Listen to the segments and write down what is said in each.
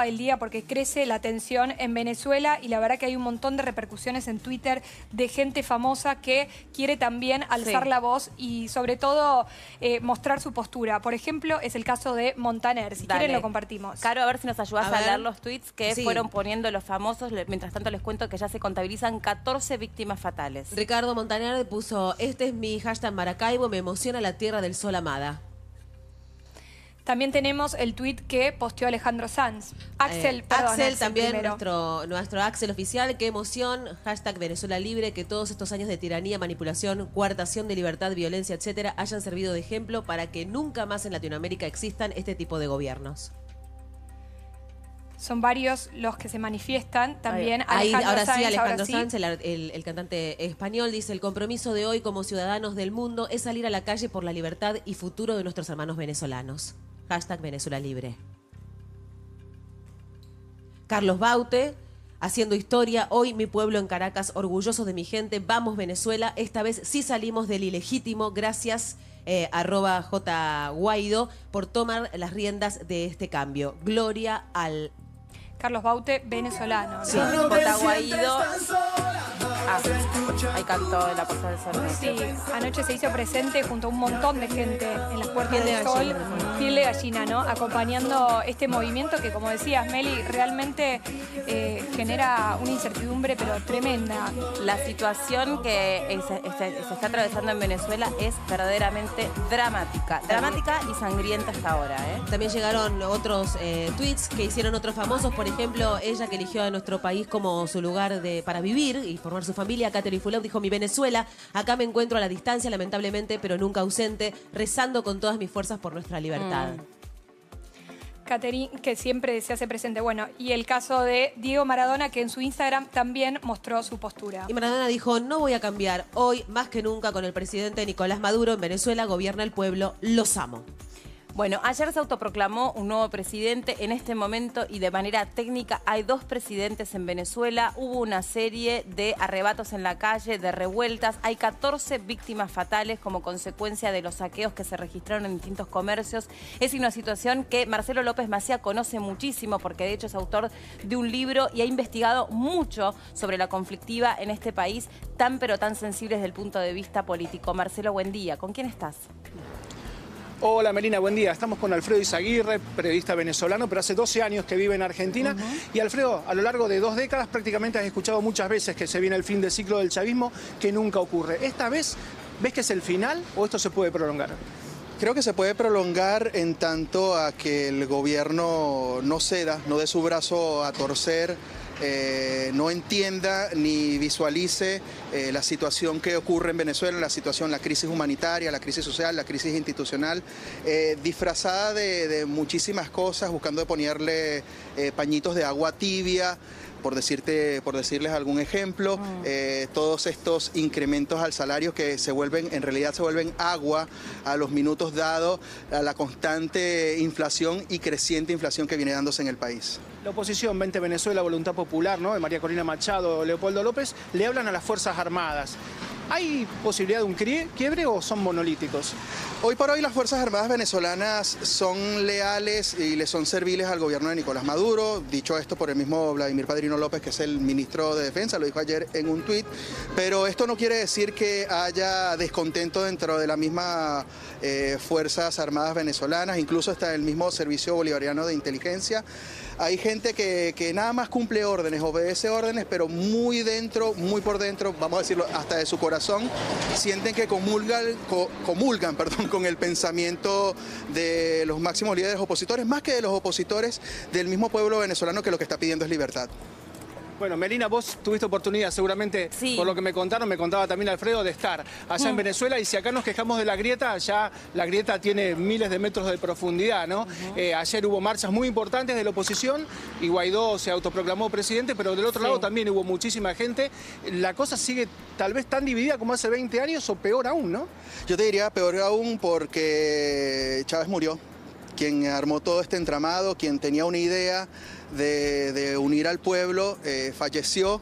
del día porque crece la tensión en Venezuela y la verdad que hay un montón de repercusiones en Twitter de gente famosa que quiere también alzar la voz y sobre todo mostrar su postura. Por ejemplo, es el caso de Montaner. Si quieren lo compartimos. Caro, a ver si nos ayudas a leer los tweets que fueron poniendo los famosos. Mientras tanto les cuento que ya se contabilizan 14 víctimas fatales. Ricardo Montaner puso: este es mi hashtag Maracaibo, me emociona la tierra del sol amada. También tenemos el tuit que posteó Alejandro Sanz. Axel también, nuestro Axel oficial. Qué emoción, hashtag Venezuela Libre, que todos estos años de tiranía, manipulación, coartación de libertad, violencia, etcétera, hayan servido de ejemplo para que nunca más en Latinoamérica existan este tipo de gobiernos. Son varios los que se manifiestan. También Alejandro Sanz, el cantante español, dice: el compromiso de hoy como ciudadanos del mundo es salir a la calle por la libertad y futuro de nuestros hermanos venezolanos. Hashtag Venezuela Libre. Carlos Baute, haciendo historia, hoy mi pueblo en Caracas, orgulloso de mi gente, vamos Venezuela, esta vez sí salimos del ilegítimo, gracias @J Guaido por tomar las riendas de este cambio. Gloria al... Carlos Baute, venezolano. Sí, J Guaido. Ahí cantó en la Puerta del Sol. Sí, anoche se hizo presente junto a un montón de gente en las Puertas del Sol, piel de gallina, ¿no? Acompañando este movimiento que, como decías, Meli, realmente genera una incertidumbre, pero tremenda. La situación que se está atravesando en Venezuela es verdaderamente dramática. Dramática y sangrienta hasta ahora, ¿eh? También llegaron otros tweets que hicieron otros famosos. Por ejemplo, ella que eligió a nuestro país como su lugar para vivir y formar su familia, Catherine Fulop, dijo: mi Venezuela, acá me encuentro a la distancia, lamentablemente, pero nunca ausente, rezando con todas mis fuerzas por nuestra libertad. Catherine, que siempre se hace presente. Bueno, y el caso de Diego Maradona, que en su Instagram también mostró su postura. Y Maradona dijo: no voy a cambiar. Hoy, más que nunca, con el presidente Nicolás Maduro en Venezuela, gobierna el pueblo. Los amo. Bueno, ayer se autoproclamó un nuevo presidente. En este momento y de manera técnica hay 2 presidentes en Venezuela. Hubo una serie de arrebatos en la calle, de revueltas. Hay 14 víctimas fatales como consecuencia de los saqueos que se registraron en distintos comercios. Es una situación que Marcelo López Macía conoce muchísimo porque de hecho es autor de un libro y ha investigado mucho sobre la conflictiva en este país tan pero tan sensible desde el punto de vista político. Marcelo, buen día. ¿Con quién estás? Hola Melina, buen día. Estamos con Alfredo Izaguirre, periodista venezolano, pero hace 12 años que vive en Argentina. Y Alfredo, a lo largo de 2 décadas prácticamente has escuchado muchas veces que se viene el fin del ciclo del chavismo, que nunca ocurre. ¿Esta vez ves que es el final o esto se puede prolongar? Creo que se puede prolongar en tanto a que el gobierno no ceda, no dé su brazo a torcer, no entienda ni visualice la situación que ocurre en Venezuela, la crisis humanitaria, la crisis social, la crisis institucional, disfrazada de muchísimas cosas, buscando ponerle pañitos de agua tibia. Por decirles algún ejemplo, todos estos incrementos al salario que en realidad se vuelven agua a los minutos dados a la constante inflación y creciente inflación que viene dándose en el país. La oposición, 20 Venezuela, Voluntad Popular, ¿no?, de María Corina Machado, Leopoldo López, le hablan a las Fuerzas Armadas. ¿Hay posibilidad de un quiebre o son monolíticos? Hoy por hoy las Fuerzas Armadas venezolanas son leales y le son serviles al gobierno de Nicolás Maduro. Dicho esto por el mismo Vladimir Padrino López, que es el ministro de Defensa, lo dijo ayer en un tuit. Pero esto no quiere decir que haya descontento dentro de la misma Fuerzas Armadas venezolanas, incluso hasta el mismo Servicio Bolivariano de Inteligencia. Hay gente que nada más cumple órdenes, obedece órdenes, pero muy por dentro, vamos a decirlo, hasta de su corazón, sienten que comulgan con el pensamiento de los máximos líderes opositores, más que de los opositores del mismo pueblo venezolano, que lo que está pidiendo es libertad. Bueno, Melina, vos tuviste oportunidad seguramente, por lo que me contaba también Alfredo, de estar allá en Venezuela, y si acá nos quejamos de la grieta, allá la grieta tiene miles de metros de profundidad, ¿no? Ayer hubo marchas muy importantes de la oposición y Guaidó se autoproclamó presidente, pero del otro lado también hubo muchísima gente. La cosa sigue tal vez tan dividida como hace 20 años o peor aún, ¿no? Yo te diría peor aún porque Chávez murió. Quien armó todo este entramado, quien tenía una idea de unir al pueblo, falleció.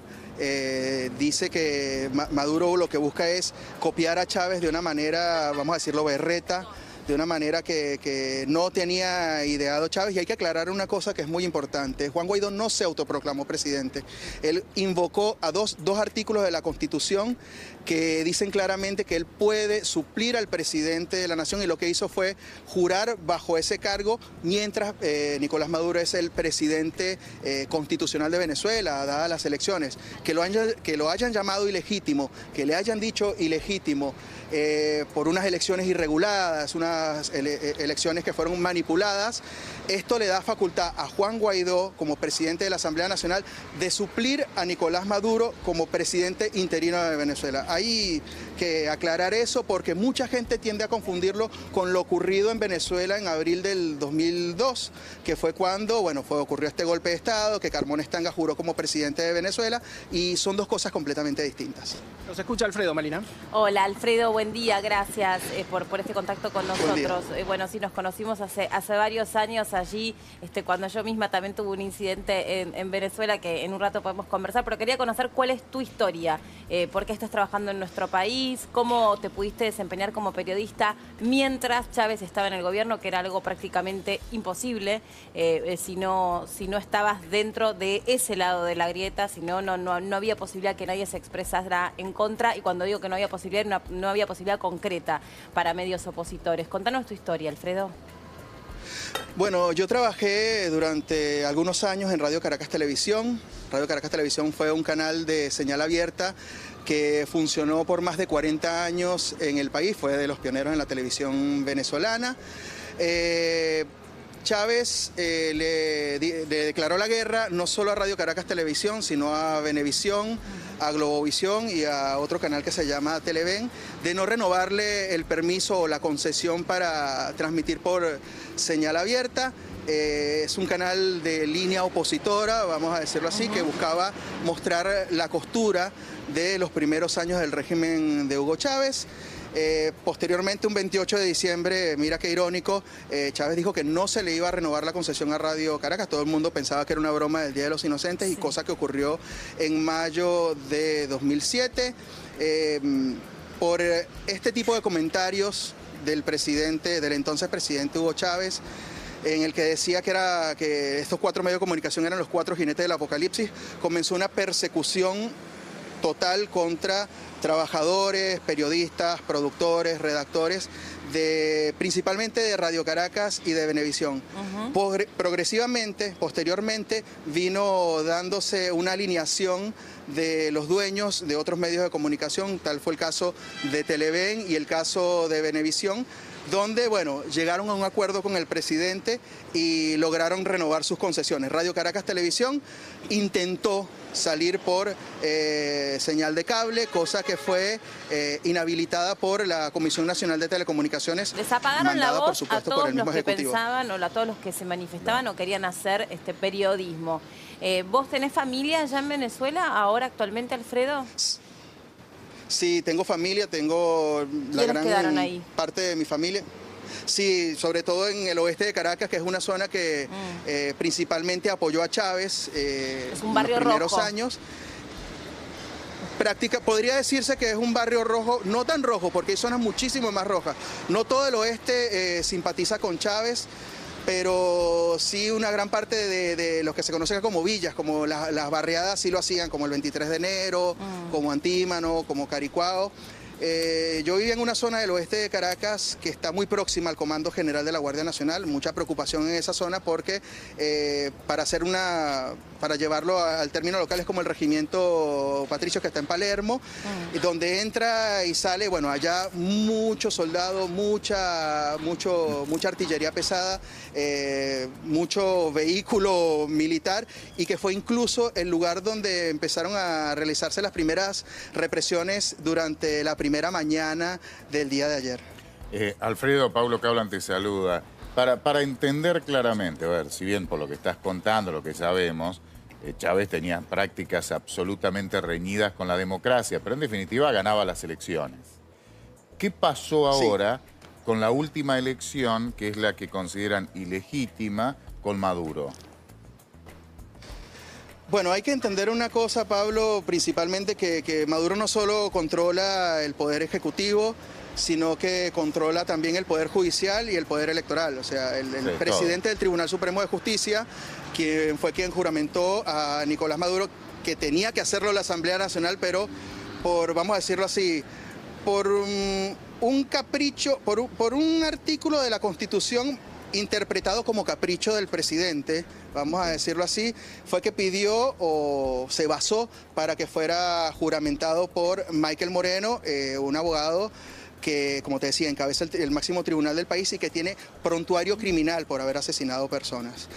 Dice que Maduro lo que busca es copiar a Chávez de una manera, vamos a decirlo, berreta, de una manera que no tenía ideado Chávez. Y hay que aclarar una cosa que es muy importante. Juan Guaidó no se autoproclamó presidente. Él invocó a dos artículos de la Constitución que dicen claramente que él puede suplir al presidente de la nación, y lo que hizo fue jurar bajo ese cargo mientras Nicolás Maduro es el presidente constitucional de Venezuela, dadas las elecciones. Que lo hayan llamado ilegítimo, que le hayan dicho ilegítimo por unas elecciones irreguladas, unas elecciones que fueron manipuladas, esto le da facultad a Juan Guaidó, como presidente de la Asamblea Nacional, de suplir a Nicolás Maduro como presidente interino de Venezuela. Hay que aclarar eso porque mucha gente tiende a confundirlo con lo ocurrido en Venezuela en abril del 2002, que fue cuando, ocurrió este golpe de Estado, que Carmón Estanga juró como presidente de Venezuela, y son dos cosas completamente distintas. Nos escucha Alfredo, Melina. Hola, Alfredo, buen día, gracias por este contacto con nosotros. Bueno, sí, nos conocimos hace varios años allí, cuando yo misma también tuve un incidente en Venezuela, que en un rato podemos conversar, pero quería conocer cuál es tu historia, por qué estás trabajando en nuestro país, cómo te pudiste desempeñar como periodista mientras Chávez estaba en el gobierno, que era algo prácticamente imposible si no estabas dentro de ese lado de la grieta, si no había posibilidad que nadie se expresara en contra, y cuando digo que no había posibilidad, no había posibilidad concreta para medios opositores. Contanos tu historia, Alfredo. Bueno, yo trabajé durante algunos años en Radio Caracas Televisión. Radio Caracas Televisión fue un canal de señal abierta que funcionó por más de 40 años en el país, fue de los pioneros en la televisión venezolana. Chávez le declaró la guerra no solo a Radio Caracas Televisión, sino a Venevisión, a Globovisión y a otro canal que se llama Televen, de no renovarle el permiso o la concesión para transmitir por señal abierta. Es un canal de línea opositora, vamos a decirlo así, que buscaba mostrar la costura de los primeros años del régimen de Hugo Chávez. Posteriormente, un 28 de diciembre, mira qué irónico, Chávez dijo que no se le iba a renovar la concesión a Radio Caracas. Todo el mundo pensaba que era una broma del Día de los Inocentes, sí. Y cosa que ocurrió en mayo de 2007. Por este tipo de comentarios del entonces presidente Hugo Chávez, en el que decía que estos 4 medios de comunicación eran los 4 jinetes del apocalipsis, comenzó una persecución total contra trabajadores, periodistas, productores, redactores, principalmente de Radio Caracas y de Venevisión. Progresivamente, posteriormente, vino dándose una alineación de los dueños de otros medios de comunicación, tal fue el caso de Televen y el caso de Venevisión, donde, llegaron a un acuerdo con el presidente y lograron renovar sus concesiones. Radio Caracas Televisión intentó salir por señal de cable, cosa que fue inhabilitada por la Comisión Nacional de Telecomunicaciones. ¿Les apagaron la voz a todos los que pensaban o a todos los que se manifestaban o querían hacer periodismo? ¿Vos tenés familia allá en Venezuela ahora actualmente, Alfredo? Sí, tengo familia, tengo la gran parte de mi familia. Sí, sobre todo en el oeste de Caracas, que es una zona que principalmente apoyó a Chávez es un barrio en los primeros rojo. Años. Podría decirse que es un barrio rojo, no tan rojo, porque hay zonas muchísimo más rojas. No todo el oeste simpatiza con Chávez, pero sí una gran parte de los que se conocen como villas, como las barriadas sí lo hacían, como el 23 de enero, como Antímano, como Caricuao. Yo vivía en una zona del oeste de Caracas que está muy próxima al Comando General de la Guardia Nacional, mucha preocupación en esa zona porque para llevarlo al término local es como el regimiento Patricio que está en Palermo, y donde entra y sale, allá muchos soldados, mucha artillería pesada, mucho vehículo militar, y que fue incluso el lugar donde empezaron a realizarse las primeras represiones durante la primera mañana del día de ayer. Alfredo, Pablo Cablan te saluda. Para entender claramente, a ver, si bien por lo que estás contando, lo que sabemos, Chávez tenía prácticas absolutamente reñidas con la democracia, pero en definitiva ganaba las elecciones. ¿Qué pasó ahora con la última elección, que es la que consideran ilegítima, con Maduro? Bueno, hay que entender una cosa, Pablo, principalmente que Maduro no solo controla el poder ejecutivo, sino que controla también el Poder Judicial y el Poder Electoral. O sea, el presidente del Tribunal Supremo de Justicia, quien fue quien juramentó a Nicolás Maduro, que tenía que hacerlo la Asamblea Nacional, pero por, vamos a decirlo así, por un capricho, por un artículo de la Constitución interpretado como capricho del presidente, vamos a decirlo así, fue que pidió o se basó para que fuera juramentado por Michael Moreno, un abogado que, como te decía, encabeza el máximo tribunal del país y que tiene prontuario criminal por haber asesinado personas.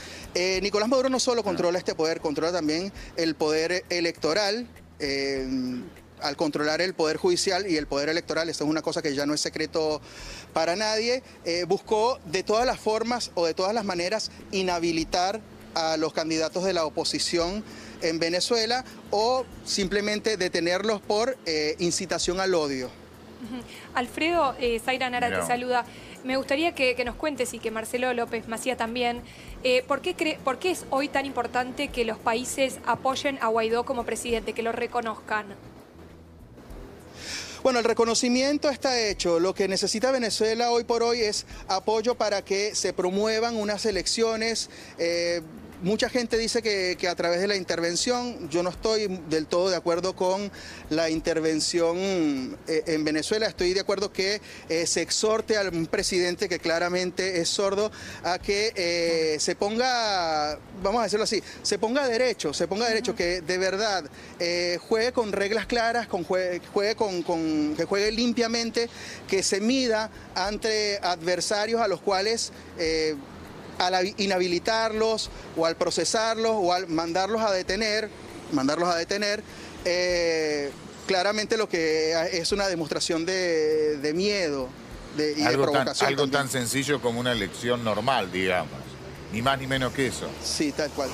Nicolás Maduro no solo controla este poder, controla también el poder electoral. Al controlar el Poder Judicial y el Poder Electoral, esto es una cosa que ya no es secreto para nadie, buscó de todas las formas o de todas las maneras inhabilitar a los candidatos de la oposición en Venezuela o simplemente detenerlos por incitación al odio. Alfredo, Zaira Nara te saluda. Me gustaría que nos cuentes y que Marcelo López Macía también, ¿por qué es hoy tan importante que los países apoyen a Guaidó como presidente, que lo reconozcan? Bueno, el reconocimiento está hecho. Lo que necesita Venezuela hoy por hoy es apoyo para que se promuevan unas elecciones. Mucha gente dice que a través de la intervención, yo no estoy del todo de acuerdo con la intervención en Venezuela. Estoy de acuerdo que se exhorte a un presidente que claramente es sordo a que se ponga, vamos a decirlo así, se ponga derecho, que de verdad juegue con reglas claras, que juegue limpiamente, que se mida ante adversarios a los cuales al inhabilitarlos o al procesarlos o al mandarlos a detener, claramente lo que es una demostración de miedo y de provocación. Algo tan sencillo como una elección normal, digamos. Ni más ni menos que eso. Sí, tal cual.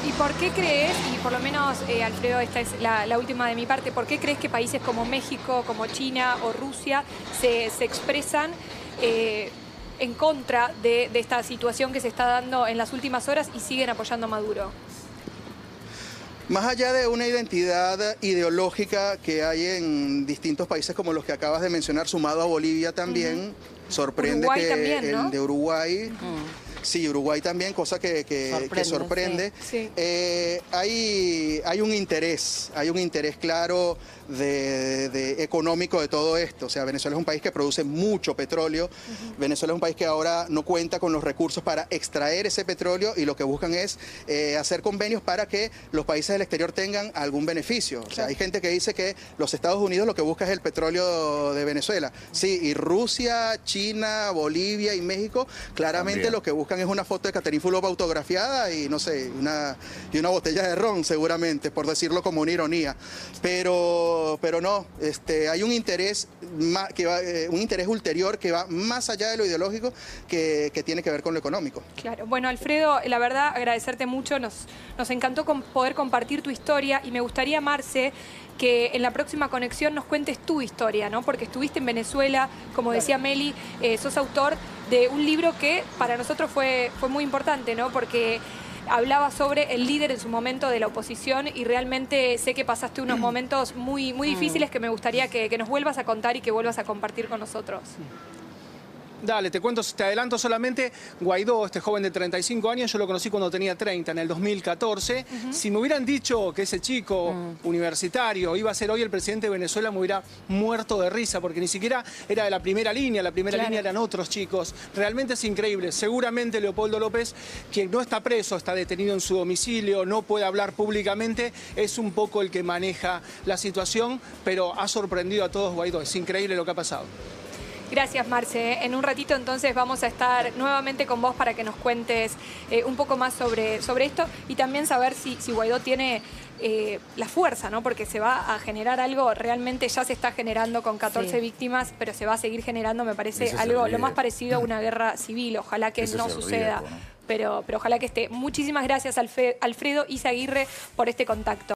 ¿Y por qué crees, y por lo menos, Alfredo, esta es la última de mi parte, por qué crees que países como México, como China o Rusia se expresan en contra de esta situación que se está dando en las últimas horas y siguen apoyando a Maduro? Más allá de una identidad ideológica que hay en distintos países como los que acabas de mencionar, sumado a Bolivia también, sorprende Uruguay que también, ¿no? el de Uruguay... Sí, Uruguay también, cosa que sorprende. Sí. Hay un interés claro económico de todo esto. O sea, Venezuela es un país que produce mucho petróleo. Venezuela es un país que ahora no cuenta con los recursos para extraer ese petróleo y lo que buscan es hacer convenios para que los países del exterior tengan algún beneficio. O sea, hay gente que dice que los Estados Unidos lo que busca es el petróleo de Venezuela. Sí, y Rusia, China, Bolivia y México claramente también lo que buscan es una foto de Catherine Fulop autografiada y no sé, una botella de ron seguramente, por decirlo como una ironía. Pero no, hay un interés un interés ulterior que va más allá de lo ideológico que tiene que ver con lo económico. Claro. Bueno, Alfredo, la verdad, agradecerte mucho. Nos encantó poder compartir tu historia y me gustaría, Marce, que en la próxima conexión nos cuentes tu historia, ¿no? Porque estuviste en Venezuela, como decía Meli, sos autor de un libro que para nosotros fue muy importante, ¿no? Porque hablaba sobre el líder en su momento de la oposición y realmente sé que pasaste unos momentos muy difíciles que me gustaría que nos vuelvas a contar y que vuelvas a compartir con nosotros. Dale, te adelanto solamente, Guaidó, este joven de 35 años, yo lo conocí cuando tenía 30, en el 2014. Si me hubieran dicho que ese chico universitario iba a ser hoy el presidente de Venezuela, me hubiera muerto de risa, porque ni siquiera era de la primera línea línea eran otros chicos. Realmente es increíble. Seguramente Leopoldo López, quien no está preso, está detenido en su domicilio, no puede hablar públicamente, es un poco el que maneja la situación, pero ha sorprendido a todos Guaidó. Es increíble lo que ha pasado. Gracias, Marce. En un ratito entonces vamos a estar nuevamente con vos para que nos cuentes un poco más sobre esto y también saber si Guaidó tiene la fuerza, ¿no? Porque se va a generar algo, realmente ya se está generando con 14 víctimas, pero se va a seguir generando, me parece, algo lo más parecido a una guerra civil. Ojalá que no suceda, pero ojalá que esté. Muchísimas gracias, Alfredo Izaguirre, por este contacto.